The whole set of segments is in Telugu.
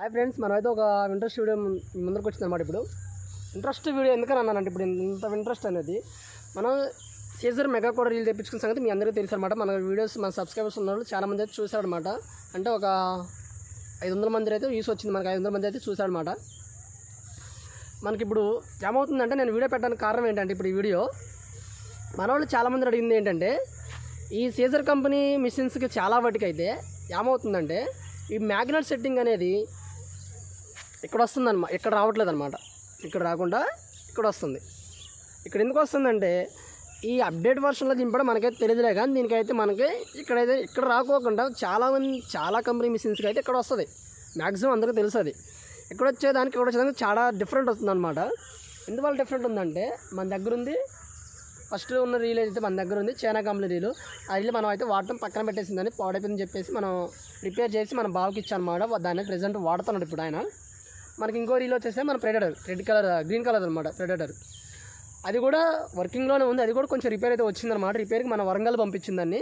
హాయ్ ఫ్రెండ్స్, మనమైతే ఒక ఇంట్రెస్ట్ వీడియో ముందరకు వచ్చిందన్నమాట. ఇప్పుడు ఇంట్రెస్ట్ వీడియో ఎందుకని అన్నానంటే, ఇప్పుడు ఇంత ఇంట్రెస్ట్ అనేది మనం సీజర్ మెగా కూడా రీల్ తెప్పించుకున్న సంగతి మీ అందరికీ తెలుసు అనమాట. మన వీడియోస్ మన సబ్స్క్రైబర్స్ ఉన్నవాళ్ళు చాలామంది అయితే చూశారనమాట. అంటే ఒక 500 మంది అయితే వ్యూస్ వచ్చింది, మనకి 500 మంది అయితే చూశారనమాట. మనకి ఇప్పుడు ఏమవుతుందంటే, నేను వీడియో పెట్టడానికి కారణం ఏంటంటే, ఇప్పుడు ఈ వీడియో మన వాళ్ళు చాలామంది అడిగింది ఏంటంటే, ఈ సీజర్ కంపెనీ మిషన్స్కి చాలా వాటికి అయితే ఏమవుతుందంటే, ఈ మ్యాగ్నెట్ సెట్టింగ్ అనేది ఇక్కడ వస్తుందన్నమాట, ఇక్కడ రావట్లేదు అనమాట. ఇక్కడ రాకుండా ఇక్కడ వస్తుంది. ఇక్కడ ఎందుకు వస్తుందంటే, ఈ అప్డేట్ వర్షన్లో దింపడం మనకైతే తెలియదులే, కానీ దీనికైతే మనకి ఇక్కడైతే ఇక్కడ రాకోకుండా చాలా కంపెనీ మిషన్స్కి అయితే ఇక్కడ వస్తుంది. మ్యాక్సిమం అందరికీ తెలుసు అది. ఇక్కడ వచ్చేదానికి చాలా డిఫరెంట్ వస్తుంది అనమాట. ఎందువల్ల డిఫరెంట్ ఉందంటే, మన దగ్గర ఉంది ఫస్ట్ ఉన్న రీల్ అయితే మన దగ్గర ఉంది చైనా కంపెనీ రీలు. ఆ రీల్ మనం అయితే వాడటం పక్కన పెట్టేసిందని పాడైపోయిందని చెప్పేసి మనం రిపేర్ చేసి మన బావకి ఇచ్చానమాట. దాన్ని ప్రెజెంట్ వాడుతున్నాడు ఇప్పుడు ఆయన. మనకి ఇంకో రీల్ వచ్చేస్తే మన ప్రెడేటర్, గ్రీన్ కలర్ అనమాట ప్రెడేటర్. అది కూడా వర్కింగ్లోనే ఉంది. అది కూడా కొంచెం రిపేర్ అయితే వచ్చిందనమాట. రిపేర్కి మన వరంగల్ పంపించిందని,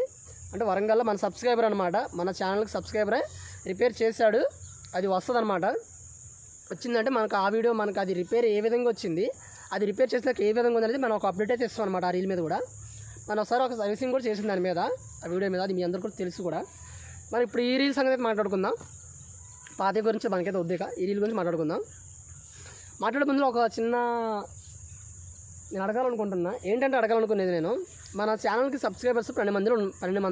అంటే వరంగల్లో మన సబ్స్క్రైబర్ అనమాట, మన ఛానల్కి సబ్స్క్రైబరే రిపేర్ చేశాడు. అది వస్తుంది అనమాట. వచ్చిందంటే మనకు ఆ వీడియో మనకు అది రిపేర్ ఏ విధంగా వచ్చింది, అది రిపేర్ చేసినాక ఏ విధంగా ఉందనేది మనం ఒక అప్డేట్ అయితే ఇస్తాం అనమాట. ఆ రీల్ మీద కూడా మనం ఒకసారి ఒక సర్వీసింగ్ కూడా చేసింది దాని మీద, ఆ వీడియో మీద. అది మీ అందరికీ కూడా తెలుసు కూడా. మరి ఇప్పుడు ఈ రీల్ సంగతి మాట్లాడుకుందాం. పాత గురించి మనకైతే వద్దిక, ఈ రీల్ గురించి మాట్లాడుకుందాం. మాట్లాడే ముందు ఒక చిన్న నేను అడగాలనుకుంటున్నా. ఏంటంటే అడగాలనుకునేది, నేను మన ఛానల్కి సబ్స్క్రైబర్స్ 1200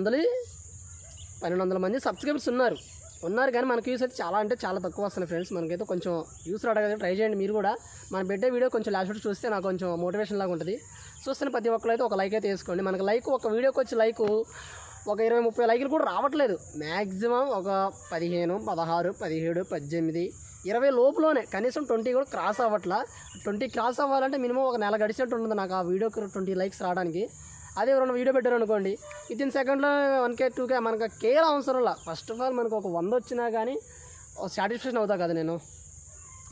మంది సబ్స్క్రైబర్స్ ఉన్నారు కానీ మనకి యూస్ అయితే చాలా తక్కువ వస్తున్నాయి ఫ్రెండ్స్. మనకైతే కొంచెం యూస్ రావడానికి ట్రై చేయండి మీరు కూడా. మనం పెట్టే వీడియో కొంచెం లాస్ట్ చూస్తే నాకు కొంచెం మోటివేషన్ లాగా ఉంటుంది. చూస్తున్న ప్రతి ఒక్కరు అయితే ఒక లైక్ అయితే వేసుకోండి. మనకి లైక్ ఒక వీడియోకి వచ్చి లైక్ ఒక 20-30 లైకులు కూడా రావట్లేదు. మ్యాక్సిమం ఒక 15, 16, 17, 18, 20 లోపులోనే, కనీసం 20 కూడా క్రాస్ అవ్వట్లా. 20 క్రాస్ అవ్వాలంటే మినిమం ఒక నెల గడిచినట్టు ఉంటుంది నాకు ఆ వీడియోకి 20 లైక్స్ రావడానికి. అదే ఎవరైనా వీడియో పెట్టారు అనుకోండి, వితిన్ సెకండ్లో 1K 2K మనకు కేర్ అవసరంలా. ఫస్ట్ ఆఫ్ ఆల్ మనకు ఒక 100 వచ్చినా కానీ సాటిస్ఫాక్షన్ అవుతా కదా నేను.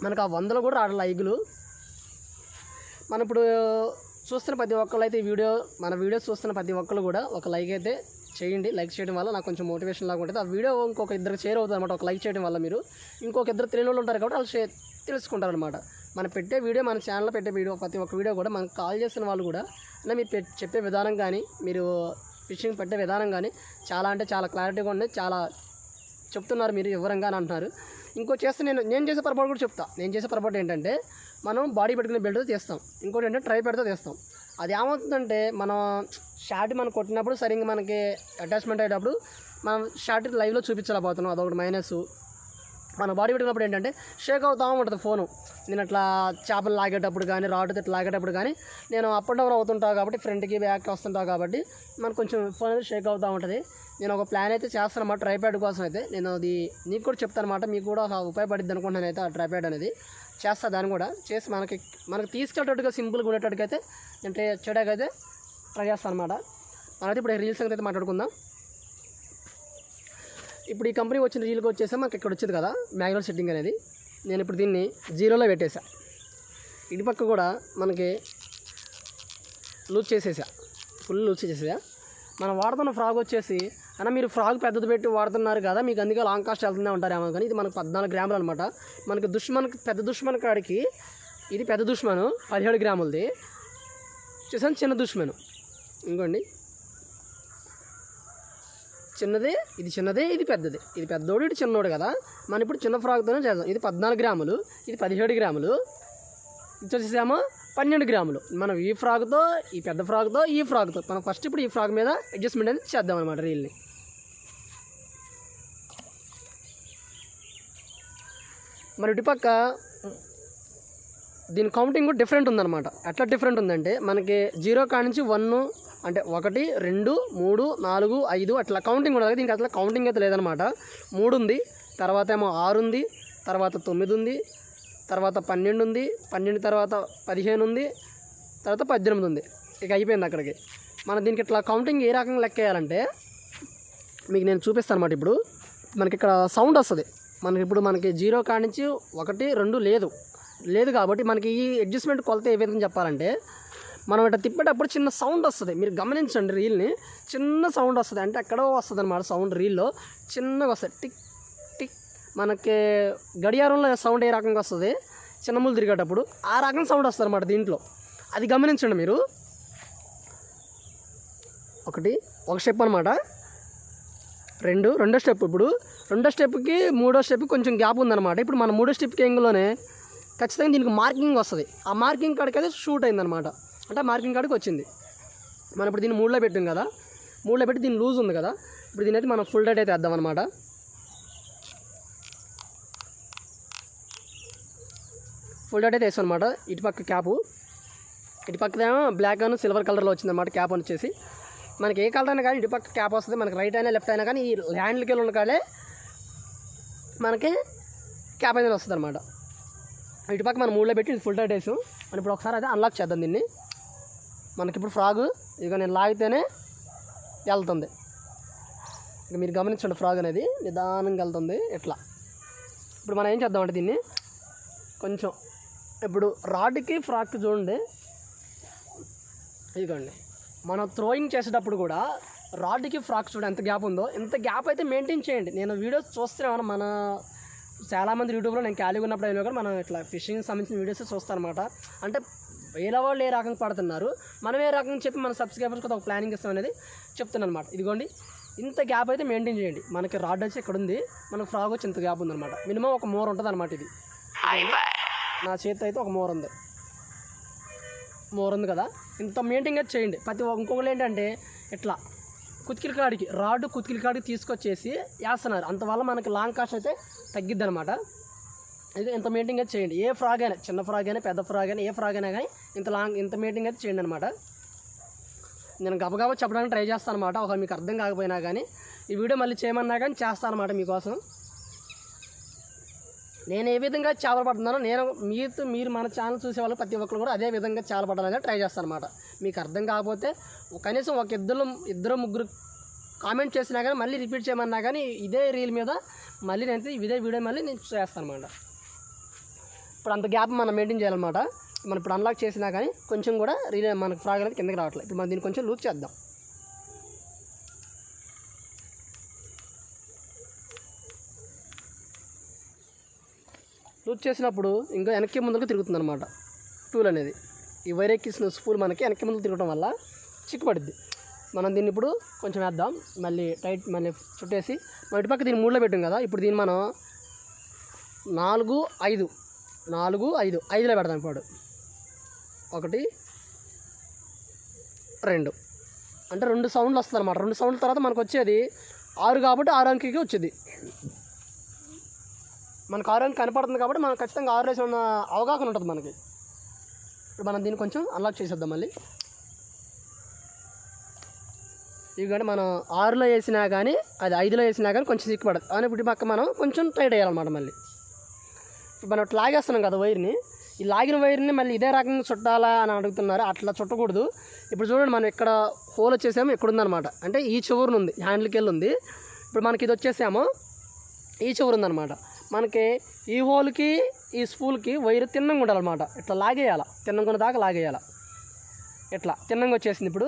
మనకు ఆ 100లో కూడా రావట్లే లైకులు. మనం ఇప్పుడు చూస్తున్న ప్రతి ఒక్కళ్ళు అయితే మన వీడియోస్ చూస్తున్న ప్రతి ఒక్కళ్ళు కూడా ఒక లైక్ అయితే చేయండి. లైక్ చేయడం వల్ల నాకు కొంచెం మోటివేషన్ లాగా ఉంటుంది. ఆ వీడియో ఇంకొక ఇద్దరికి షేర్ అవుతుంది అనమాట. ఒక లైక్ చేయడం వల్ల మీరు ఇంకొక ఇద్దరు తెలియని వాళ్ళు ఉంటారు కాబట్టి వాళ్ళు తెలుసుకుంటారు అనమాట. మనం పెట్టే వీడియో, మన ఛానల్లో పెట్టే వీడియో, ప్రతి ఒక్క వీడియో కూడా మనకు కాల్ చేసిన వాళ్ళు కూడా అంటే మీరు చెప్పే విధానం కానీ, మీరు ఫిషింగ్ పెట్టే విధానం కానీ చాలా క్లారిటీగా ఉంది. చాలా చెప్తున్నారు మీరు వివరంగా అని అంటున్నారు. నేను చేసే పొరపాటు కూడా చెప్తా. నేను చేసే పొరపాటు ఏంటంటే, మనం బాడీ పెట్టుకునే బెల్ట్తో తీస్తాం, ఇంకోటి ఏంటంటే ట్రై పెడితే తీస్తాం. అది ఏమవుతుందంటే, మనం షార్ట్ మనం కొట్టినప్పుడు సరిగ్గా మనకి అటాచ్మెంట్ అయ్యేటప్పుడు మనం షార్ట్ లైవ్లో చూపించలేకపోతున్నాం. అదొకటి మైనస్. మన బాడీ పెట్టుకున్నప్పుడు ఏంటంటే షేక్ అవుతూ ఉంటుంది ఫోను. నేను అట్లా చేపలు లాగేటప్పుడు కానీ, రాడ్ ఇట్లా లాగేటప్పుడు కానీ నేను అప్ అండ్ డౌన్ అవుతుంటాను కాబట్టి, ఫ్రంట్కి బ్యాక్కి వస్తుంటాను కాబట్టి మనకు కొంచెం ఫోన్ అయితే షేక్ అవుతూ ఉంటుంది. నేను ఒక ప్లాన్ అయితే చేస్తాను అన్నమాట ట్రైప్యాడ్ కోసం అయితే. నేను అది నీకు కూడా చెప్తాను అనమాట, మీకు కూడా ఉపయోగపడుద్ది అనుకుంటున్నాను అయితే. ఆ ట్రైప్యాడ్ అనేది చేస్తా, దాన్ని కూడా చేసి మనకి తీసుకెళ్ళేటట్టుగా సింపుల్గా ఉండేటట్టుగా అయితే నేను చేయడానికి అయితే ట్రై చేస్తాను అనమాట. మనమైతే ఇప్పుడు రీల్స్ అయితే మాట్లాడుకుందాం. ఇప్పుడు ఈ కంపెనీ వచ్చిన రీల్కి వచ్చేసా మనకి ఇక్కడ వచ్చేది కదా మ్యాగ్నెట్ సెట్టింగ్ అనేది. నేను ఇప్పుడు దీన్ని 0లో పెట్టేసా. ఇటు పక్క కూడా మనకి ఫుల్ లూజ్ చేసేసా. మనం వాడుతున్న ఫ్రాగ్ వచ్చేసి, అన్న మీరు ఫ్రాగ్ పెద్దది పెట్టి వాడుతున్నారు కదా, మీకు అందుకే లాంగ్ కాస్ట్ వెళ్తూనే ఉంటారేమో, కానీ ఇది మనకు 14 గ్రాములు అనమాట. మనకి పెద్ద దుష్మన్ కాడికి ఇది పెద్ద దుష్మను 17 గ్రాములది. చూసాను చిన్న దుష్మను, ఇంకోండి చిన్నది, ఇది చిన్నది, ఇది పెద్దది. ఇది పెద్దోడు, ఇది చిన్నోడు కదా. మనం ఇప్పుడు చిన్న ఫ్రాక్తోనే చేద్దాం. ఇది 14 గ్రాములు, ఇది 17 గ్రాములు, ఇది వచ్చేసామో 12 గ్రాములు. మనం ఈ ఫ్రాక్తో, ఈ పెద్ద ఫ్రాక్తో, ఈ ఫ్రాక్తో మనం ఫస్ట్ ఇప్పుడు ఈ ఫ్రాక్ మీద అడ్జస్ట్మెంట్ అనేది చేద్దాం అనమాట రీల్ని. మరి ఇటుపక్క దీని కౌంటింగ్ కూడా డిఫరెంట్ ఉందన్నమాట. ఎట్లా డిఫరెంట్ ఉందంటే, మనకి 0 కాడి నుంచి 1 అంటే 1, 2, 3, 4, 5 అట్లా కౌంటింగ్ ఉండదు. దీనికి అట్లా కౌంటింగ్ అయితే లేదనమాట. 3 ఉంది, తర్వాత ఏమో 6 ఉంది, తర్వాత 9 ఉంది, తర్వాత 12 ఉంది, 12 తర్వాత 15 ఉంది, తర్వాత 18 ఉంది. ఇక అయిపోయింది అక్కడికి. మనం దీనికి ఇట్లా కౌంటింగ్ ఏ రకంగా లెక్క వేయాలంటే మీకు నేను చూపిస్తాను అనమాట. ఇప్పుడు మనకి ఇక్కడ సౌండ్ వస్తుంది. మనకి 0 కాడి నుంచి 1, 2 లేదు కాబట్టి మనకి ఈ అడ్జస్ట్మెంట్ కొలత ఏ విధంగా చెప్పాలంటే, మనం ఇట్లా తిప్పేటప్పుడు చిన్న సౌండ్ వస్తుంది. మీరు గమనించండి, రీల్ని చిన్న సౌండ్ వస్తుంది. అంటే ఎక్కడో వస్తుంది అనమాట సౌండ్. రీల్లో చిన్నగా వస్తుంది, టిక్ టిక్. మనకి గడియారంలో సౌండ్ ఏ రకంగా వస్తుంది చిన్న ముళ్ళు తిరిగేటప్పుడు ఆ రకం సౌండ్ వస్తుంది అన్నమాట దీంట్లో. అది గమనించండి మీరు. ఒక స్టెప్ అనమాట. రెండో స్టెప్. ఇప్పుడు రెండో స్టెప్కి మూడో స్టెప్కి కొంచెం గ్యాప్ ఉందన్నమాట. ఇప్పుడు మన మూడో స్టెప్కి యాంగిల్లోనే ఖచ్చితంగా దీనికి మార్కింగ్ వస్తుంది. ఆ మార్కింగ్ కాడికి అయితే షూట్ అయిందనమాట. అంటే మార్కింగ్ కాడికి వచ్చింది. మనం ఇప్పుడు దీన్ని మూడులో పెట్టాం కదా, మూడులో పెట్టి దీన్ని లూజ్ ఉంది కదా, ఇప్పుడు దీని అయితే మనం ఫుల్ డైట్ అయితే వేద్దాం అనమాట. ఫుల్ డైట్ అయితే వేసాం అనమాట. ఇటుపక్క క్యాపు, ఇటుపక్కదేమో బ్లాక్ అండ్ సిల్వర్ కలర్లో వచ్చిందన్నమాట. క్యాప్ అని వచ్చేసి మనకి ఏ కలర్ అయినా కానీ ఇటుపక్క క్యాప్ వస్తుంది. మనకి రైట్ అయినా లెఫ్ట్ అయినా కానీ ఈ హ్యాండ్లకి వెళ్ళి ఉన్న కాడే మనకి క్యాప్ అయితే వస్తుంది అనమాట. ఇటుపక్క మనం మూడులో పెట్టి ఫుల్ టైట్ వేసాం. మనం ఇప్పుడు ఒకసారి అయితే అన్లాక్ చేద్దాం దీన్ని. మనకి ఇప్పుడు ఫ్రాగ్ ఇక నేను లాగితేనే వెళ్తుంది. ఇక మీరు గమనించండి, ఫ్రాగ్ అనేది నిదానంగా వెళ్తుంది ఇట్లా. ఇప్పుడు మనం ఏం చేద్దామంటే దీన్ని కొంచెం ఇప్పుడు రాడ్కి ఫ్రాక్కి చూడండి, ఇదిగోండి మనం థ్రోయింగ్ చేసేటప్పుడు కూడా రాడ్కి ఫ్రాక్ చూడండి ఎంత గ్యాప్ ఉందో. ఎంత గ్యాప్ అయితే మెయింటైన్ చేయండి. నేను వీడియోస్ చూస్తున్నాను, మన చాలామంది యూట్యూబ్లో నేను ఖాళీగా ఉన్నప్పుడు అయినా కూడా మనం ఇట్లా ఫిషింగ్ సంబంధించిన వీడియోస్ చూస్తాను అనమాట. అంటే వేరే వాళ్ళు ఏ రకంగా పడుతున్నారు, మనం ఏ రకంగా చెప్పి మన సబ్స్క్రైబర్స్ కూడా ఒక ప్లానింగ్ ఇస్తాం అనేది చెప్తున్నాను అనమాట. ఇదిగోండి ఇంత గ్యాప్ అయితే మెయింటైన్ చేయండి. మనకి రాడ్ వచ్చి ఇక్కడ ఉంది, మనకు ఫ్రాగ్ వచ్చి ఇంత గ్యాప్ ఉందన్నమాట. మినిమం ఒక మోర్ ఉంటుంది అనమాట. ఇది నా చేతి అయితే ఒక మోర్ ఉంది కదా, ఇంత మెయింటైన్ అయితే చేయండి. ఇంకొకటి ఏంటంటే ఇట్లా కుతికిల కాడికి రాడ్ కుతికిల కాడికి తీసుకొచ్చేసి వేస్తున్నారు. అంతవల్ల మనకి లాంగ్ కాస్ట్ అయితే తగ్గిద్ది అనమాట. ఇది ఇంత మెయింటైన్ అయితే చేయండి. ఏ ఫ్రాగ్ అయినా, చిన్న ఫ్రాగ్ అయినా పెద్ద ఫ్రాగ్ అయినా, ఏ ఫ్రాగ్ అయినా కానీ ఇంత మెయింటైన్ అయితే చేయండి అనమాట. నేను గబగబా చెప్పడానికి ట్రై చేస్తాను అనమాట. ఒక మీకు అర్థం కాకపోయినా కానీ ఈ వీడియో మళ్ళీ చేయమన్నా కానీ చేస్తాను అనమాట మీకోసం. నేను ఏ విధంగా చేపలు పడుతున్నానో మీరు మన ఛానల్ చూసే వాళ్ళు ప్రతి ఒక్కరు కూడా అదే విధంగా చేపలు పడాలని ట్రై చేస్తాను అనమాట. మీకు అర్థం కాకపోతే కనీసం ఒక ఇద్దరు ముగ్గురు కామెంట్ చేసినా కానీ మళ్ళీ రిపీట్ చేయమన్నా కానీ ఇదే రీల్ మీద మళ్ళీ నేను ఇదే వీడియో మళ్ళీ నేను చేస్తాను అనమాట. ఇప్పుడు అంత గ్యాప్ మనం మెయింటైన్ చేయాలన్నమాట. మనం ఇప్పుడు అన్లాక్ చేసినా కానీ కొంచెం కూడా మనకు ఫ్రాగ్ అనేది కిందకి రావట్లేదు. ఇప్పుడు మనం దీన్ని కొంచెం లూజ్ చేద్దాం. లూజ్ చేసినప్పుడు ఇంకా వెనక్కి ముందుకు తిరుగుతుంది అనమాట టూల్ అనేది. ఈ వైర్ ఎక్కిసిన స్పూల్ మనకి వెనక్కి ముందుకు తిరగడం వల్ల చిక్కుపడుద్ది. మనం దీన్ని ఇప్పుడు కొంచెం వేద్దాం, మళ్ళీ టైట్ మళ్ళీ చుట్టేసి మన ఇటుపక్క దీన్ని మూడులో పెట్టాం కదా. ఇప్పుడు దీన్ని మనం 4, 5లో పెడదాం. ఇప్పుడు 1, 2 అంటే 2 సౌండ్లు వస్తుంది అనమాట. 2 సౌండ్ల తర్వాత మనకు వచ్చేది 6 కాబట్టి 6 అంకెకి వచ్చేది. మనకు 6 అంకె కనపడుతుంది కాబట్టి మనకు ఖచ్చితంగా 6 వేసి ఉన్న అవగాహన ఉంటుంది మనకి. ఇప్పుడు మనం దీన్ని కొంచెం అన్లాక్ చేసేద్దాం మళ్ళీ. ఇవి కానీ మనం 6లో వేసినా కానీ అది 5లో వేసినా కానీ కొంచెం సిక్కుపడదు. కానీ ఇప్పుడు పక్క మనం కొంచెం టైట్ వేయాలన్నమాట. మళ్ళీ ఇప్పుడు మనం అట్లా లాగేస్తున్నాం కదా వైర్ని, ఈ లాగిన వైర్ని మళ్ళీ ఇదే రకంగా చుట్టాలా అని అడుగుతున్నారు. అట్లా చుట్టకూడదు. ఇప్పుడు చూడండి మనం ఇక్కడ హోల్ వచ్చేసాము, ఇక్కడ ఉందన్నమాట. అంటే ఈ చివరిని ఉంది, హ్యాండ్లకి వెళ్ళి ఉంది. ఇప్పుడు మనకి ఇది వచ్చేసాము, ఈ చివరి ఉందన్నమాట. మనకి ఈ హోల్కి ఈ స్పూల్కి వైర్ తిన్నంగా ఉండాలన్నమాట. ఇట్లా లాగేయాల, తిన్నంగా ఉన్న దాకా లాగేయాల. ఇట్లా తిన్నంగా వచ్చేసింది. ఇప్పుడు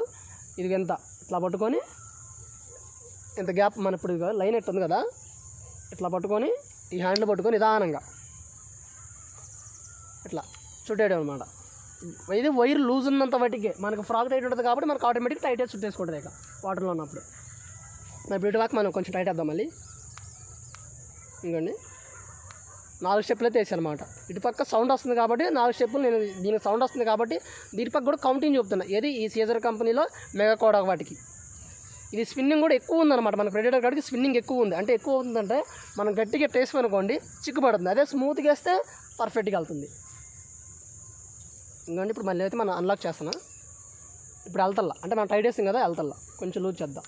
ఇది ఎంత ఇట్లా పట్టుకొని ఇంత గ్యాప్ మన ఇప్పుడు లైన్ ఎట్టు ఉంది కదా, ఇట్లా పట్టుకొని ఈ హ్యాండ్లో పట్టుకొని నిదానంగా ఇట్లా చుట్టేయడం అనమాట. ఇది వైర్ లూజ్ ఉన్నంత వాటికి మనకు ఫ్రాక్ టైట్ ఉంటుంది కాబట్టి మనకు ఆటోమేటిక్ టైట్ వేసి చుట్టేసుకుంటుంది ఇక వాటర్లో ఉన్నప్పుడు. ఇప్పుడు ఇటు వాక్ మనం కొంచెం టైట్ వేద్దాం మళ్ళీ. ఇంకోండి 4 స్టెప్పులు అయితే వేసానమాట. ఇటుపక్క సౌండ్ వస్తుంది కాబట్టి 4 స్టెప్పులు నేను దీనికి సౌండ్ వస్తుంది కాబట్టి దీనిపక్క కూడా కౌంటింగ్ చెప్తున్నా. ఏది ఈ సీజర్ కంపెనీలో మెగా కోడా వాటికి ఇది స్పిన్నింగ్ కూడా ఎక్కువ ఉందన్నమాట. మన ప్రెడేటర్ కాడికి స్పిన్నింగ్ ఎక్కువ ఉంది. అంటే ఎక్కువ ఉందంటే మనం గట్టిగా వేసుకునుకోండి చిక్కుపడుతుంది. అదే స్మూత్గా వేస్తే పర్ఫెక్ట్గా వెళ్తుంది. ఇంకోండి ఇప్పుడు మళ్ళీ అయితే మనం అన్లాక్ చేస్తున్నా. ఇప్పుడు వెళ్తల్లా అంటే మనం టైట్ వేస్తాం కదా, వెళ్తల్లా కొంచెం లూజ్ చేద్దాం.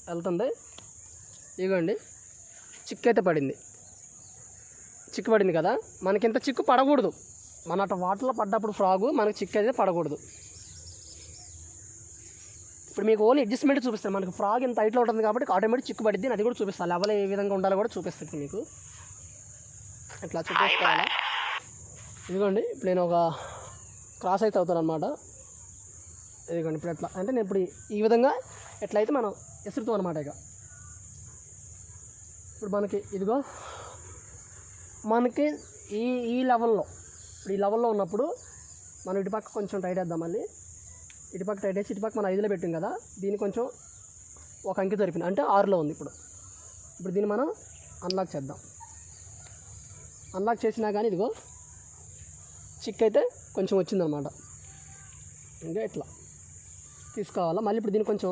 వెళ్తుంది. ఇదిగోండి చిక్కు అయితే పడింది. చిక్కు పడింది కదా, మనకి ఇంత చిక్కు పడకూడదు. మన అటు వాటర్లో పడ్డప్పుడు ఫ్రాగు మనకి చిక్కు అయితే పడకూడదు. ఇప్పుడు మీకు ఓన్లీ అడ్జస్ట్మెంట్ చూపిస్తాను. మనకి ఫ్రాగ్ ఇంత హైట్లో ఉంటుంది కాబట్టి ఆటోమేటిక్ చిక్కు పడిద్ది. అది కూడా చూపిస్తాను. లెవెల్ ఏ విధంగా ఉండాలో కూడా చూపిస్తుంది మీకు. ఇట్లా చూపించుకోవాలా. ఇదిగోండి ఇప్పుడు నేను ఒక క్రాస్ అయితే అవుతాను అనమాట. ఇదిగోండి ఇప్పుడు ఎట్లా అంటే నేను ఇప్పుడు ఈ విధంగా ఎట్లయితే మనం ఎసురుతాం అనమాట. ఇక ఇప్పుడు మనకి ఇదిగో మనకి ఈ ఈ లెవెల్లో ఇప్పుడు ఈ లెవెల్లో ఉన్నప్పుడు మనం ఇటుపక్క కొంచెం టైట్ వేద్దాం. మళ్ళీ ఇటుపక్క టైట్ వేసి ఇటుపక్క మనం 5లో పెట్టాం కదా, దీన్ని కొంచెం ఒక అంకి జరిపింది అంటే 6లో ఉంది. ఇప్పుడు దీన్ని మనం అన్లాక్ చేద్దాం. అన్లాక్ చేసినా కానీ ఇదిగో చిక్ అయితే కొంచెం వచ్చిందనమాట. ఇంకా ఇట్లా తీసుకోవాలా. మళ్ళీ ఇప్పుడు దీన్ని కొంచెం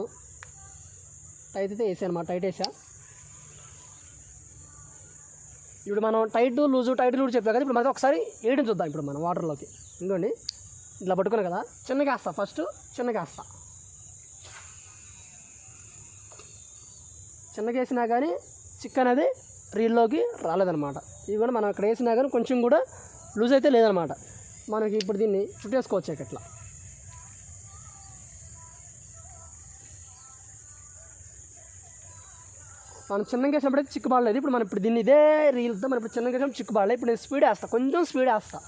టైట్ అయితే వేసా అనమాట. టైట్ వేసా. ఇప్పుడు మనం టైట్ లూజు చెప్పాం కదా, ఇప్పుడు మనకి ఒకసారి వేయడం చూద్దాం. ఇప్పుడు మనం వాటర్లోకి ఇంకోండి ఇట్లా పట్టుకున్నాం కదా, చిన్నగా వేస్తా. ఫస్ట్ చిన్నగా వేస్తా. చిన్నగా వేసినా కానీ చిక్ అనేది రీల్లోకి రాలేదనమాట. ఇవి కూడా మనం అక్కడ వేసినా కానీ కొంచెం కూడా లూజ్ అయితే లేదనమాట. మనకి ఇప్పుడు దీన్ని చుట్టేసుకోవచ్చు. ఇట్లా మనం చిన్నగా వేసినప్పుడైతే చిక్కు పడలేదు. ఇప్పుడు మనం ఇప్పుడు దీన్ని ఇదే రీల్తో మనం ఇప్పుడు చిన్నగా వేసినప్పుడు చిక్కు పడలేదు. ఇప్పుడు నేను స్పీడ్ వేస్తా, కొంచెం స్పీడ్ వేస్తా.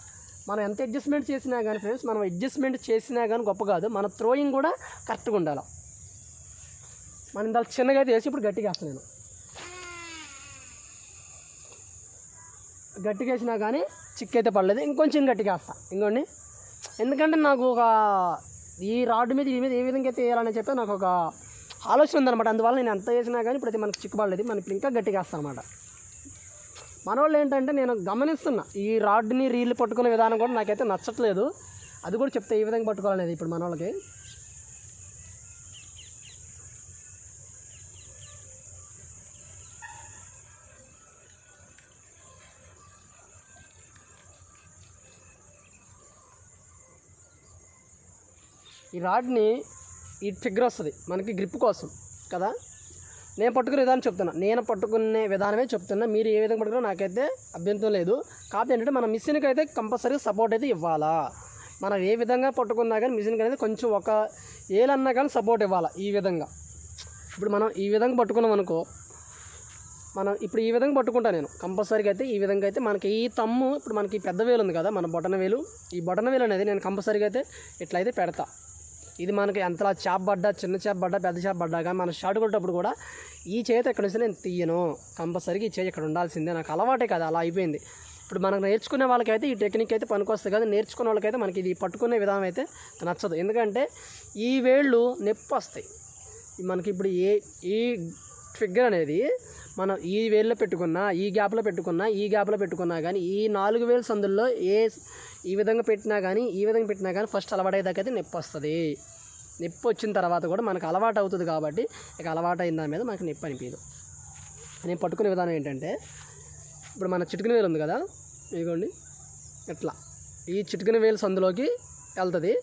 మనం ఎంత అడ్జస్ట్మెంట్ చేసినా కానీ ఫ్రెండ్స్, మనం అడ్జస్ట్మెంట్ చేసినా కానీ గొప్ప కాదు, మన థ్రోయింగ్ కూడా కరెక్ట్గా ఉండాలి. మనం ఇంత చిన్నగా అయితే వేసి ఇప్పుడు గట్టిగా వేస్తాను. నేను గట్టిగా వేసినా కానీ చిక్కు అయితే పడలేదు. ఇంకొంచెం గట్టిగా వేస్తా ఇంకోండి. ఎందుకంటే నాకు ఒక ఈ రాడ్ మీద ఏ విధంగా అయితే వేయాలని చెప్పి నాకు ఒక ఆలోచన ఉందన్నమాట. అందువల్ల నేను ఎంత వేసినా కానీ ఇప్పుడు మనకు చిక్కు పడలేదు. మనం ఇప్పుడు ఇంకా గట్టిగా వేస్తాను అనమాట. మన వాళ్ళు ఏంటంటే నేను గమనిస్తున్నా, ఈ రాడ్ని రీల్ పట్టుకునే విధానం కూడా నాకైతే నచ్చట్లేదు. అది కూడా చెప్తే ఈ విధంగా పట్టుకోవాలనేది ఇప్పుడు మన వాళ్ళకి. ఈ రాడ్ని ఈ ఫిగర్ వస్తుంది మనకి గ్రిప్ కోసం కదా. నేను పట్టుకునే విధానం చెప్తున్నా, నేను పట్టుకునే విధానమే చెప్తున్నా. మీరు ఏ విధంగా పట్టుకున్నా నాకైతే అభ్యంతరం లేదు. కాకపోతే ఏంటంటే మన మిషన్కి అయితే కంపల్సరీ సపోర్ట్ అయితే ఇవ్వాలా. మనం ఏ విధంగా పట్టుకున్నా కానీ మిషన్కి అనేది కొంచెం ఒక ఏలన్నా కానీ సపోర్ట్ ఇవ్వాలి. ఈ విధంగా ఇప్పుడు మనం ఈ విధంగా పట్టుకున్నాం అనుకో, మనం ఇప్పుడు ఈ విధంగా పట్టుకుంటా నేను కంపల్సరీగా అయితే. ఈ విధంగా అయితే మనకి ఈ తమ్ము ఇప్పుడు మనకి పెద్ద వేలు ఉంది కదా, మన బొటన వేలు, ఈ బొటన వేలు అనేది నేను కంపల్సరీగా అయితే ఇట్లయితే పెడతా. ఇది మనకి ఎంతలా చేప పడ్డా, చిన్న చేప పడ్డా, పెద్ద చేప పడ్డా కానీ మనం షార్ట్ కొట్టేటప్పుడు కూడా ఈ చేతి ఎక్కడ నుంచి నేను తీయను. కంపల్సరీగా ఈ చేతి ఇక్కడ ఉండాల్సిందే. నాకు అలవాటే కదా, అలా అయిపోయింది. ఇప్పుడు మనకు నేర్చుకునే వాళ్ళకైతే ఈ టెక్నిక్ అయితే పనికొస్తుంది కదా, నేర్చుకునే వాళ్ళకైతే మనకి ఇది పట్టుకునే విధానం అయితే నచ్చదు. ఎందుకంటే ఈ వేళ్ళు నొప్పి వస్తాయి మనకి. ఇప్పుడు ఈ ఫిగర్ అనేది మనం ఈ వేల్లో పెట్టుకున్నా, ఈ గ్యాప్లో పెట్టుకున్నా కానీ ఈ 4 వేల సందుల్లో ఈ విధంగా పెట్టినా కానీ ఫస్ట్ అలవాటయ్యేదాకైతే నొప్పి వస్తుంది. నొప్పి వచ్చిన తర్వాత కూడా మనకు అలవాటు అవుతుంది కాబట్టి ఇక అలవాటు అయిన దాని మీద మనకు నొప్పి అనిపించదు. నేను పట్టుకునే విధానం ఏంటంటే, ఇప్పుడు మన చిటికిన వేలు ఉంది కదా, ఇదిగోండి ఇట్లా ఈ చిటికిన వేలు సందులోకి వెళ్తుంది.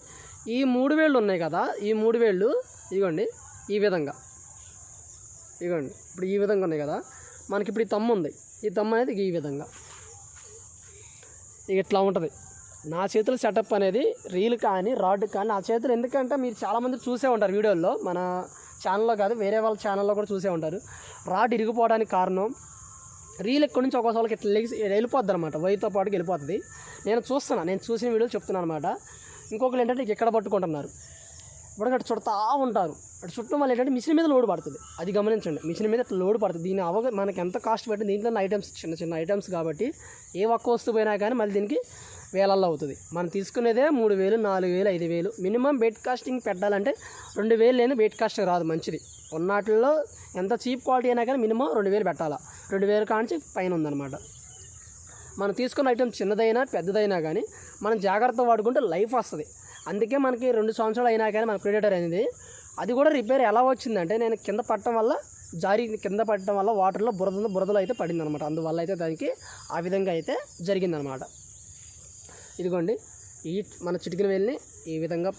ఈ 3 వేళ్ళు ఉన్నాయి కదా, ఈ 3 వేళ్ళు ఇదిగోండి ఈ విధంగా, ఇదిగోండి ఇప్పుడు ఈ విధంగా ఉన్నాయి కదా. మనకి ఇప్పుడు ఈ తమ్ము ఉంది, ఈ తమ్ము అనేది ఈ విధంగా ఇట్లా ఉంటుంది. నా చేతుల సెటప్ అనేది రీల్ కానీ రాడ్ కానీ నా చేతులు, ఎందుకంటే మీరు చాలామంది చూసే ఉంటారు వీడియోల్లో, మన ఛానల్లో కాదు వేరే వాళ్ళ ఛానల్లో కూడా చూసే ఉంటారు. రాడ్ ఇరిగిపోవడానికి కారణం రీల్ ఎక్కడి నుంచి ఒక్కోసారికి ఇట్లా వెళ్ళిపోద్ది అనమాట, వైతో పాటుకి వెళ్ళిపోతుంది. నేను చూసిన వీడియోలు చెప్తున్నాను అనమాట. ఇంకొకరు ఏంటంటే ఎక్కడ పట్టుకుంటున్నారు, ఇప్పుడు అటు చుడతా ఉంటారు. అటు చుట్టం వల్ల ఏంటంటే మిషన్ మీద లోడ్ పడుతుంది. అది గమనించండి, మిషన్ మీద ఇట్లా లోడ్ పడుతుంది. దీని మనకి ఎంత కాస్ట్ పెట్టి దీంట్లో ఐటమ్స్ చిన్న ఐటమ్స్ కాబట్టి ఏ ఒక్క వస్తువు పోయినా కానీ మళ్ళీ దీనికి వేలల్లో అవుతుంది. మనం తీసుకునేదే 3,000, 4,000, 5,000 మినిమం బెడ్ కాస్టింగ్ పెట్టాలంటే 2,000 లేని బెడ్ కాస్టింగ్ రాదు మంచిది. ఉన్నట్లో ఎంత చీప్ క్వాలిటీ అయినా కానీ మినిమం 2,000 పెట్టాలా. 2,000 కాంచి పైన ఉందన్నమాట. మనం తీసుకున్న ఐటమ్ చిన్నదైనా పెద్దదైనా కానీ మనం జాగ్రత్త వాడుకుంటే లైఫ్ వస్తుంది. అందుకే మనకి 2 సంవత్సరాలు అయినా కానీ మన ప్రెడేటర్ అనేది అది కూడా రిపేర్ ఎలా వచ్చిందంటే, నేను కింద పట్టడం వల్ల వాటర్లో బురదలో అయితే పడింది అనమాట. అందువల్ల అయితే దానికి ఆ విధంగా అయితే జరిగిందనమాట. ఇదిగోండి ఈ మన చిటికిన వేలుని ఈ విధంగా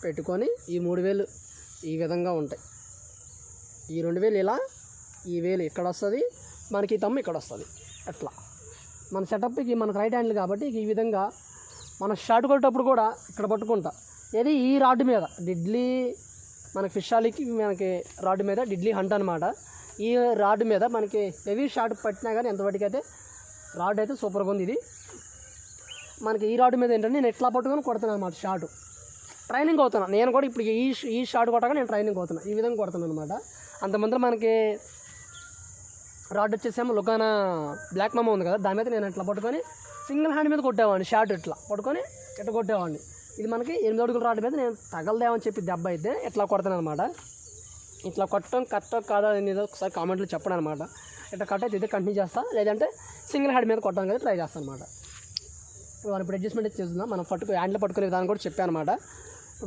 పెట్టుకొని ఈ 3 వేలు ఈ విధంగా ఉంటాయి. ఈ 2 వేలు ఇలా, ఈ వేలు ఇక్కడ వస్తుంది, మనకి తమ్ము ఇక్కడ వస్తుంది. అట్లా మన సెటప్కి మనకు రైట్ హ్యాండ్ కాబట్టి ఈ విధంగా మనం షార్ట్ కొట్టేటప్పుడు కూడా ఇక్కడ పట్టుకుంటా. ఏది ఈ రాడ్ మీద డిడ్లీ, మనకి ఫిష్ ఆలీకి మనకి రాడ్ మీద డిడ్లీ హంట్ అనమాట. ఈ రాడ్ మీద మనకి హెవీ షార్ట్ పట్టినా కానీ ఎంతవరకు అయితే రాడ్ అయితే సూపర్గా ఉంది. ఇది మనకి ఈ రాడ్ మీద ఏంటంటే నేను ఎట్లా పట్టుకొని కొడుతున్నాను అనమాట. షార్ట్ ట్రైనింగ్ అవుతున్నా నేను కూడా. ఇప్పుడు ఈ షార్ట్ కొట్టగా నేను ట్రైనింగ్ అవుతున్నా, ఈ విధంగా కొడుతున్నాను అనమాట. అంతమంది మనకి రాడ్ వచ్చేసేమో లుకానా బ్లాక్ మామ ఉంది కదా, దాని మీద నేను ఇట్లా పట్టుకొని సింగిల్ హ్యాండ్ మీద కొట్టేవాడిని, షార్ట్ ఇట్లా పట్టుకొని ఇట్లా కొట్టేవాడిని. ఇది మనకి 8 అడుగుల రాడ్ మీద నేను తగలదేమని చెప్పి దెబ్బ అయితే ఇట్లా కొడతాను అనమాట. ఇట్లా కొట్టడం కరెక్టో కాదా అనేది ఒకసారి కామెంట్లో చెప్పడం అనమాట. ఇట్లా కట్ అయితే కంటిన్యూ చేస్తా, లేదంటే సింగిల్ హ్యాండ్ మీద కొట్టడం కదా ట్రై చేస్తాను అనమాట. మనం ఇప్పుడు అడ్జస్ట్మెంట్ అయితే చూద్దాం. మనం హ్యాండ్లో పట్టుకునే విధానం కూడా చెప్పాను అనమాట.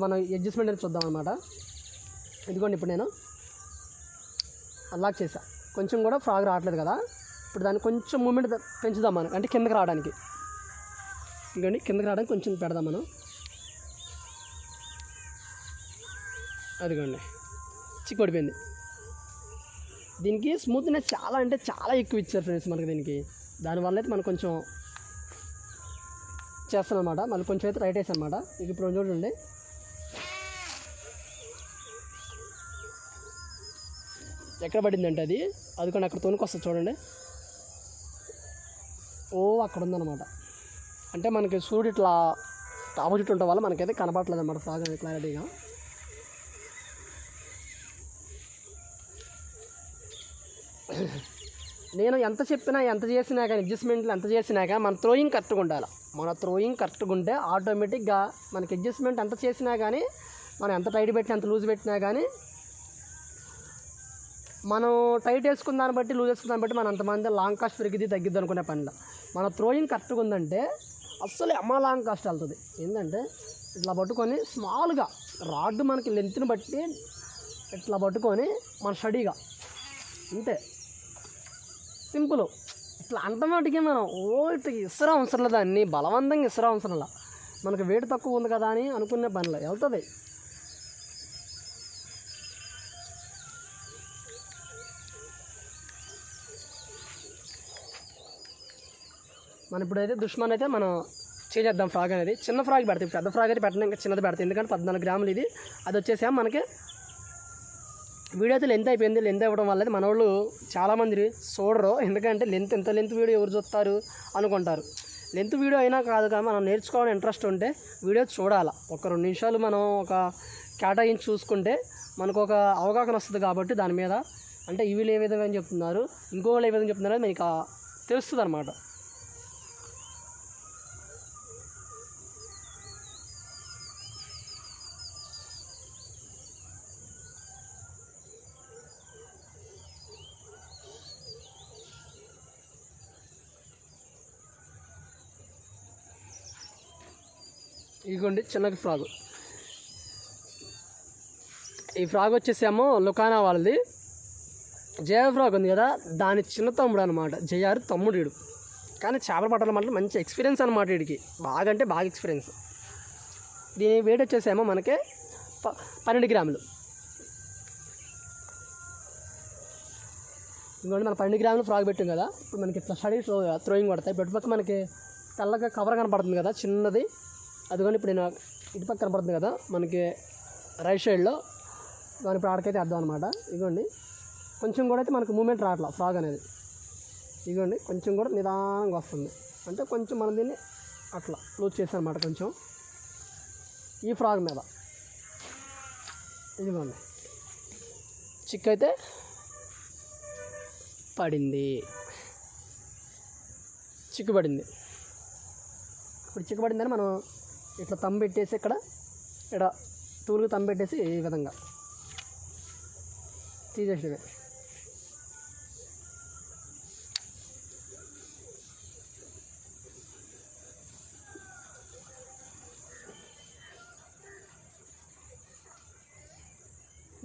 మనం అడ్జస్ట్మెంట్ అయితే చూద్దాం అనమాట. ఇదిగోండి ఇప్పుడు నేను అన్లాక్ చేసా, కొంచెం కూడా ఫ్రాగ్ రావట్లేదు కదా. ఇప్పుడు దాన్ని కొంచెం మూమెంట్ పెంచుదాం మనం, అంటే కిందకి రావడానికి. ఇంకోండి కిందకి రావడానికి కొంచెం పెడదాం మనం. అదిగోండి చిక్కు పడిపోయింది. దీనికి స్మూత్నెస్ చాలా అంటే చాలా ఎక్కువ ఇచ్చారు ఫ్రెండ్స్ మనకి దీనికి. దానివల్ల అయితే మనం కొంచెం చేస్తాను అనమాట. మళ్ళీ కొంచెం అయితే రైట్ వేసాను అనమాట. ఇది ఇప్పుడు చూడండి ఎక్కడ పడిందంటే అది కొన్ని అక్కడ తోనికి వస్తుంది చూడండి. అక్కడ ఉందన్నమాట. అంటే మనకి సూర్యుడు ఇట్లా ఆపోజిట్ ఉండడం వల్ల మనకైతే కనపడలేదు అన్నమాట ఫ్రాగ్ అనేది క్లారిటీగా. నేను ఎంత చెప్పినా ఎంత చేసినా కానీ అడ్జస్ట్మెంట్లు ఎంత చేసినా కానీ మన థ్రోయింగ్ కరెక్ట్గా ఉండాలి. మన థ్రోయింగ్ కరెక్ట్గా ఉంటే ఆటోమేటిక్గా మనకి అడ్జస్ట్మెంట్ ఎంత చేసినా కానీ, మనం ఎంత టైట్ పెట్టినా ఎంత లూజ్ పెట్టినా కానీ, మనం టైట్ వేసుకున్న దాన్ని బట్టి లూజ్ వేసుకున్న దాన్ని బట్టి మనం అంతమంది లాంగ్ కాస్ట్ పెరిగిద్ది తగ్గిద్ది అనుకునే పనిలో మన థ్రోయింగ్ కరెక్ట్గా ఉందంటే అస్సలు లాంగ్ కాస్ట్ వెళ్తుంది. ఏంటంటే ఇట్లా పట్టుకొని స్మాల్గా రాడ్ మనకి లెంత్ని బట్టి ఇట్లా పట్టుకొని మన స్టడీగా అంతే సింపుల్. ఇట్లా అంటమాటికి మనం ఇట్లా ఇసరా అవసరం లేదు, అన్ని బలవంతంగా ఇసరా అవసరం లేదు. మనకు వెయిట్ తక్కువ ఉంది కదా అని అనుకునే పనిలో వెళ్తుంది. మనం ఇప్పుడైతే దుష్మన్ అయితే మనం చేద్దాం ఫ్రాగ్ అనేది. చిన్న ఫ్రాగ్ పెడతాయి, పెద్ద ఫ్రాగ్ అయితే పెట్టడం ఇంకా చిన్నది పెడతాయి. ఎందుకంటే 14 గ్రాములు ఇది. అది వచ్చేసాం మనకి వీడియో అయితే లెంత్ అయిపోయింది. లెంత్ అవ్వడం వల్ల మన వాళ్ళు చాలామంది చూడరు. ఎందుకంటే ఎంత లెంత్ వీడియో ఎవరు చూస్తారు అనుకుంటారు. లెంత్ వీడియో అయినా కాదు కానీ మనం నేర్చుకోవాలని ఇంట్రెస్ట్ ఉంటే వీడియో చూడాలి. ఒక 2 నిమిషాలు మనం ఒక కేటాయించి చూసుకుంటే మనకు ఒక అవగాహన వస్తుంది. కాబట్టి దాని మీద అంటే వీళ్ళు ఏ విధంగా చెప్తున్నారు, ఇంకోళ్ళు ఏ విధంగా చెప్తున్నారు మీకు తెలుస్తుంది అన్నమాట. ఇదిగోండి చిన్న ఫ్రాగ్. ఈ ఫ్రాగ్ వచ్చేసేమో లుకానా వాళ్ళది జయ ఫ్రాగ్ ఉంది కదా, దాని చిన్న తమ్ముడు అనమాట. జయారు తమ్ముడు వీడు. కానీ చేపలు పట్టడం అంటే మంచి ఎక్స్పీరియన్స్ అనమాట వీడికి, బాగా అంటే బాగా ఎక్స్పీరియన్స్. దీని వెయిట్ వచ్చేసేమో మనకి 12 గ్రాములు. ఇంకోటి మన 12 గ్రాములు ఫ్రాగ్ పెట్టాం కదా. ఇప్పుడు మనకి ఇట్లా స్టడీ థ్రోయింగ్ పడతాయి. బెడ్ పక్క మనకి తెల్లగా కవర్ కనపడుతుంది కదా చిన్నది, అదిగోండి ఇప్పుడు నేను ఇటు పక్క కనపడుతుంది కదా మనకి రైట్ సైడ్లో. దాని ఇప్పుడు ఆడకైతే వేద్దాం అనమాట. ఇదిగోండి కొంచెం కూడా అయితే మనకు మూమెంట్ రావట్లా ఫ్రాగ్ అనేది. ఇదిగోండి కొంచెం కూడా నిదానంగా వస్తుంది. అంటే కొంచెం మనం దీన్ని అట్లా లూజ్ చేసాం అనమాట కొంచెం ఈ ఫ్రాగ్ మీద. ఇదిగోండి చిక్ అయితే పడింది, చిక్కు పడింది. ఇప్పుడు చిక్కు పడిందని మనం ఇట్లా తమ్ము పెట్టేసి ఇక్కడ టూల్కి తమ్ము పెట్టేసి ఈ విధంగా తీసేసినవి.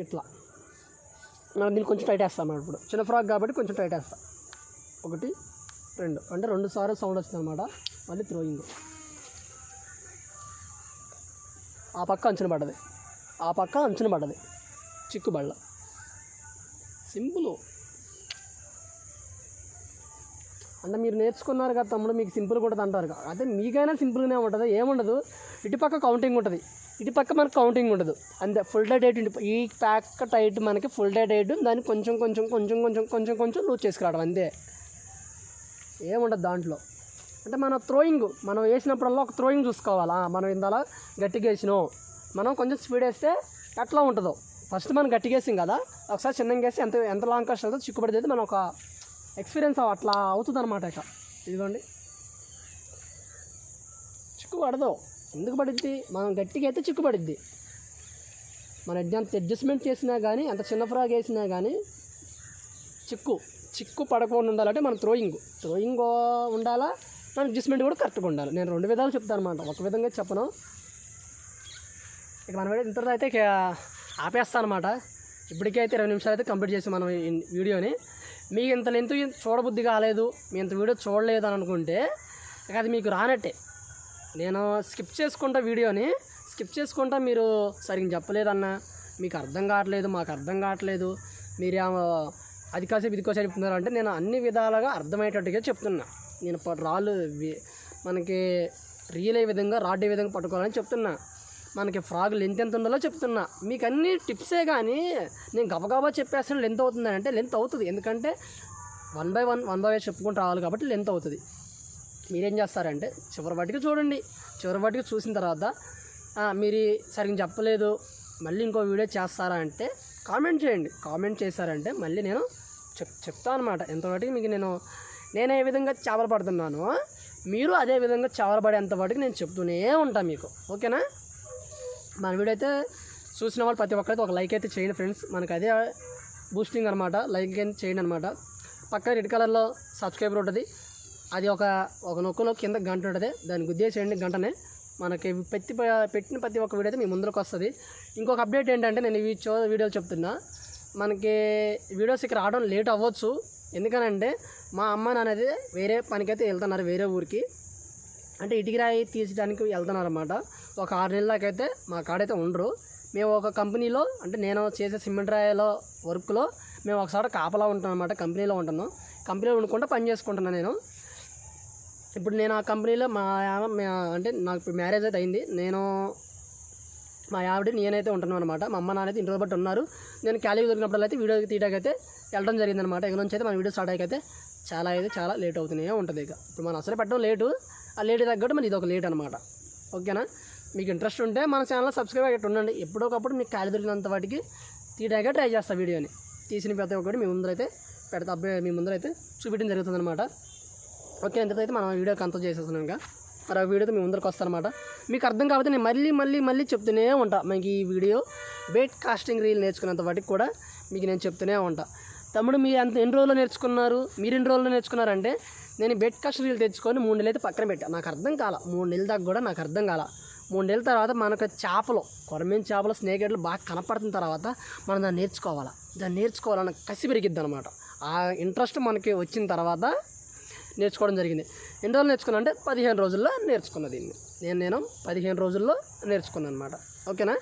ఇట్లా మనం దీన్ని కొంచెం టైట్ వేస్తాం అన్నమాట. ఇప్పుడు చిన్న ఫ్రాక్ కాబట్టి కొంచెం టైట్ వేస్తాం. 1 2 అంటే 2 సార్లు సౌండ్ వస్తుంది అనమాట. మళ్ళీ థ్రోయింగ్ ఆ పక్క అంచున పడ్డది, ఆ పక్క అంచున పడ్డది చిక్కు బళ్ళ. సింపుల్. అంటే మీరు నేర్చుకున్నారు కదా తమ్ముడు మీకు సింపుల్గా ఉంటుంది అంటారు. అదే మీకైనా సింపుల్గానే ఉంటుంది, ఏముండదు. ఇటుపక్క కౌంటింగ్ ఉంటుంది, ఇటుపక్క మనకు కౌంటింగ్ ఉండదు. అంతే ఫుల్ డే టైట్. ఈ ప్యాక్ టైట్ మనకి ఫుల్ డే టైట్, దాన్ని కొంచెం కొంచెం కొంచెం కొంచెం కొంచెం కొంచెం లూజ్ చేసుకురావడం అంతే, ఏముండదు దాంట్లో. అంటే మన థ్రోయింగ్ మనం వేసినప్పుడల్లా ఒక థ్రోయింగ్ చూసుకోవాలా. మనం ఇందాల గట్టిగా వేసినాం, మనం కొంచెం స్పీడ్ వేస్తే ఎట్లా ఉంటుందో. ఫస్ట్ మనం గట్టిగా వేసాం కదా, ఒకసారి చిన్నగా వేసి ఎంత లాంగ్ కాస్ట్ అవుతుందో చిక్కుపడితే మనం ఒక ఎక్స్పీరియన్స్ అట్లా అవుతుంది అనమాట. ఇక ఇదిగోండి చిక్కు పడదు. ఎందుకు పడుద్ది? మనం గట్టిగా అయితే చిక్కు పడుద్ది. మనం ఎంత అడ్జస్ట్మెంట్ చేసినా కానీ, ఎంత చిన్న ఫ్రాగ్ వేసినా కానీ చిక్కు పడకుండా ఉండాలంటే మనం త్రోయింగ్ ఉండాలా, మన అడ్జస్ట్మెంట్ కూడా కరెక్ట్గా ఉండాలి. నేను 2 విధాలు చెప్తాను అనమాట, ఒక విధంగా చెప్పను. ఇక మనం ఇంతలో అయితే ఆపేస్తాను అనమాట. ఇప్పటికైతే 20 నిమిషాలు అయితే కంప్లీట్ చేసి మనం ఈ వీడియోని. మీకు ఇంత లెంత్ చూడబుద్ధి కాలేదు, మీ ఇంత వీడియో చూడలేదు అని అనుకుంటే ఇక అది మీకు రానట్టే. నేను స్కిప్ చేసుకుంటా మీరు సరిగ్గా చెప్పలేదన్నా, మీకు అర్థం కావట్లేదు, మాకు అర్థం కావట్లేదు, మీరు అది కాసేపు ఇది కాసేపు చెప్తున్నారు అంటే నేను అన్ని విధాలుగా అర్థమయ్యేటట్టుగా చెప్తున్నా. నేను రాళ్ళు మనకి రీల్ అయ్యే విధంగా, రాడ్ అయ్యే విధంగా పట్టుకోవాలని చెప్తున్నా. మనకి ఫ్రాగ్ లెంత్ ఎంత ఉండాలో చెప్తున్నా. మీకు అన్ని టిప్సే కానీ నేను గబగబా చెప్పేస్తాను లెంత్ అవుతుంది అంటే లెంత్ అవుతుంది. ఎందుకంటే 1 by 1 చెప్పుకుంటూ రావాలి కాబట్టి లెంత్ అవుతుంది. మీరేం చేస్తారంటే చివరి వాటికి చూడండి. చివరి వాటికి చూసిన తర్వాత మీరు సరిగ్గా చెప్పలేదు, మళ్ళీ ఇంకో వీడియో చేస్తారా అంటే కామెంట్ చేయండి. కామెంట్ చేశారంటే మళ్ళీ నేను చెప్తాను అనమాట. ఎంతవాటికి మీకు నేను ఏ విధంగా చేపలు పడుతున్నానో మీరు అదే విధంగా చేపలు పడేంత వాటికి నేను చెప్తూనే ఉంటాను మీకు. ఓకేనా? మన వీడియో అయితే చూసిన వాళ్ళు ప్రతి ఒక్కరైతే ఒక లైక్ అయితే చేయండి ఫ్రెండ్స్. మనకు అదే బూస్టింగ్ అనమాట. లైక్ అయితే చేయండి అనమాట. పక్క రెడ్ కలర్లో సబ్స్క్రైబర్ ఉంటుంది, అది ఒక నొక్కులో కింద గంట ఉంటుంది, దాన్ని గుద్దేసేయండి. గంటనే మనకి పెట్టిన ప్రతి ఒక్క వీడియో అయితే మీ ముందరకు వస్తుంది. ఇంకొక అప్డేట్ ఏంటంటే నేను ఈ వీడియోలు చెప్తున్నా, మనకి వీడియోస్ ఇక్కడ రావడం లేట్ అవ్వచ్చు. ఎందుకనంటే మా అమ్మ నాన్నది వేరే పనికైతే వెళ్తున్నారు, వేరే ఊరికి, అంటే ఇటుకరాయి తీసడానికి వెళ్తున్నారు అన్నమాట. ఒక 6 నెలల దాకా అయితే మా కాడైతే ఉండరు. మేము ఒక కంపెనీలో, అంటే నేను చేసే సిమెంట్ రాయిలో వర్క్లో మేము ఒకసారి కాపలా ఉంటాను అనమాట. కంపెనీలో ఉంటాను, కంపెనీలో వండుకుంటూ పని చేసుకుంటున్నాను నేను. ఇప్పుడు నేను ఆ కంపెనీలో అంటే నాకు ఇప్పుడు మ్యారేజ్ అయితే అయింది. మా ఆవిడ నేనైతే ఉంటున్నాను అనమాట. మా అమ్మ నాన్నైతే ఇంటి బట్టి ఉన్నారు. నేను ఖాళీగా దొరికినప్పుడు అయితే వీడియో తీయడానికి అయితే వెళ్ళడం జరిగిందనమాట. ఇక నుంచి అయితే మన వీడియో స్టార్ట్ అయితే చాలా లేట్ అవుతూనే ఉంటుంది. ఇక ఇప్పుడు మనం అసలే పెట్టడం లేటు, ఆ లేట్ తగ్గట్టు మరి ఇది ఒక లేట్ అనమాట. ఓకేనా? మీకు ఇంట్రెస్ట్ ఉంటే మన ఛానల్ సబ్స్క్రైబ్ అయ్యేట్టు ఉండండి. ఎప్పుడొకప్పుడు మీకు ఖాళీ దొరికినంత వాటికి తీయడానికి ట్రై చేస్తాను. వీడియోని తీసిన ప్రతి ఒక్కటి మీ ముందరైతే మీ ముందరైతే చూపించడం జరుగుతుంది అనమాట. ఓకే, ఎంతైతే మనం వీడియోకి అంత చేసేస్తున్నాం. ఇంకా మరి ఆ వీడియోతో మీ ముందరికి వస్తానమాట. మీకు అర్థం కాకపోతే నేను మళ్ళీ చెప్తూనే ఉంటా. మీకు ఈ వీడియో బెట్ కాస్టింగ్ రీల్ నేర్చుకున్నంత వాటికి కూడా మీకు నేను చెప్తూనే ఉంటా. తమ్ముడు మీరు ఎన్ని రోజుల్లో నేర్చుకున్నారు, మీరు ఎన్ని రోజుల్లో నేర్చుకున్నారంటే నేను బెట్ కాస్టింగ్ రీల్ తెచ్చుకొని 3 నెలలు అయితే పక్కన పెట్టాను. నాకు అర్థం కాల, 3 నెలల దాకా కూడా నాకు అర్థం కాల. 3 నెలల తర్వాత మనకు కొరమేన్ చేపలు, స్నేక్ హెడ్లు బాగా కనపడుతున్న తర్వాత మనం దాన్ని నేర్చుకోవాలన్న కసి పెరిగిద్ది అనమాట. ఆ ఇంట్రెస్ట్ మనకి వచ్చిన తర్వాత నేర్చుకోవడం జరిగింది. ఎన్ని రోజులు నేర్చుకున్నా అంటే 15 రోజుల్లో నేర్చుకున్నా దీన్ని. నేను 15 రోజుల్లో నేర్చుకున్నాను అనమాట. ఓకేనా?